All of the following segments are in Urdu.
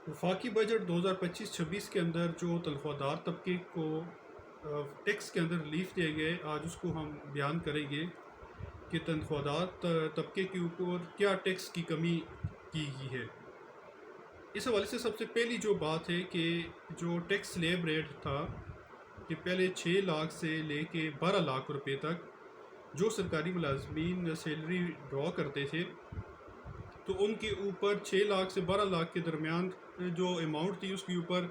وفاقی بجٹ 2025-26 کے اندر جو تنخواہ طبقے کو ٹیکس کے اندر ریلیف دیے گئے، آج اس کو ہم بیان کریں گے کہ تنخواہ طبقے کے اوپر کیا ٹیکس کی کمی کی گئی ہے۔ اس حوالے سے سب سے پہلی جو بات ہے کہ جو ٹیکس سلیب ریٹ تھا کہ پہلے 6 لاکھ سے لے کے 12 لاکھ روپے تک جو سرکاری ملازمین سیلری ڈرا کرتے تھے، تو ان کے اوپر 6 لاکھ سے 12 لاکھ کے درمیان جو اماؤنٹ تھی اس کے اوپر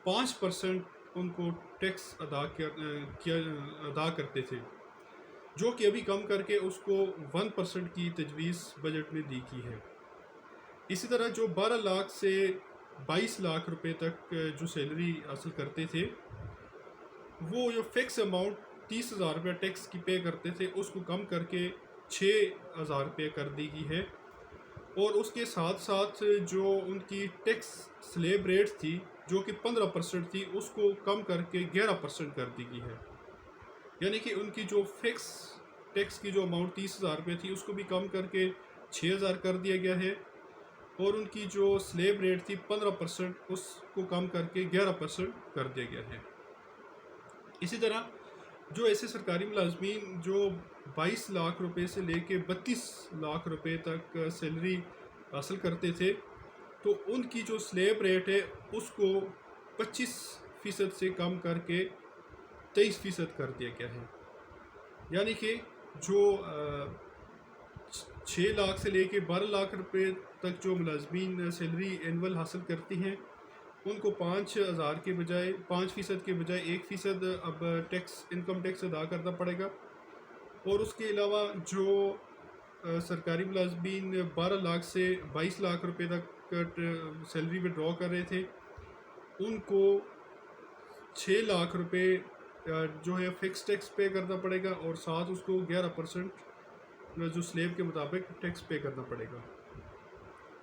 5% ان کو ٹیکس ادا کرتے تھے، جو کہ ابھی کم کر کے اس کو 1% کی تجویز بجٹ میں دی گئی ہے۔ اسی طرح جو 12 لاکھ سے 22 لاکھ روپے تک جو سیلری حاصل کرتے تھے، وہ جو فکس اماؤنٹ 30,000 روپے ٹیکس کی پے کرتے تھے، اس کو کم کر کے 6,000 روپے کر دی گئی ہے۔ اور اس کے ساتھ ساتھ جو ان کی ٹیکس سلیب ریٹ تھی جو کہ 15% تھی، اس کو کم کر کے 11% کر دی گئی ہے۔ یعنی کہ ان کی جو فکس ٹیکس کی جو اماؤنٹ 30,000 روپے تھی، اس کو بھی کم کر کے 6,000 کر دیا گیا ہے، اور ان کی جو سلیب ریٹ تھی 15%، اس کو کم کر کے 11% کر دیا گیا ہے۔ اسی طرح جو ایسے سرکاری ملازمین جو 22 لاکھ روپے سے لے کے 32 لاکھ روپے تک سیلری حاصل کرتے تھے، تو ان کی جو سلیب ریٹ ہے اس کو 25% سے کم کر کے 23% کر دیا گیا ہے۔ یعنی کہ جو 6 لاکھ سے لے کے 12 لاکھ روپے تک جو ملازمین سیلری اینول حاصل کرتی ہیں، ان کو 5,000 کے بجائے 5% کے بجائے 1% اب انکم ٹیکس ادا کرنا پڑے گا۔ اور اس کے علاوہ جو سرکاری ملازمین 12 لاکھ سے 22 لاکھ روپے تک سیلری میں ڈرا کر رہے تھے، ان کو 6 لاکھ روپے جو ہے فکس ٹیکس پے کرنا پڑے گا، اور ساتھ اس کو 11% جو سلیب کے مطابق ٹیکس پے کرنا پڑے گا۔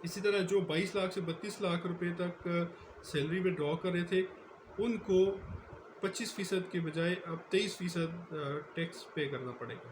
اسی طرح جو 22 لاکھ سے 32 لاکھ روپے تک سیلری میں ڈرا کر رہے تھے، ان کو 25% کے بجائے اب 23% ٹیکس پے کرنا پڑے گا۔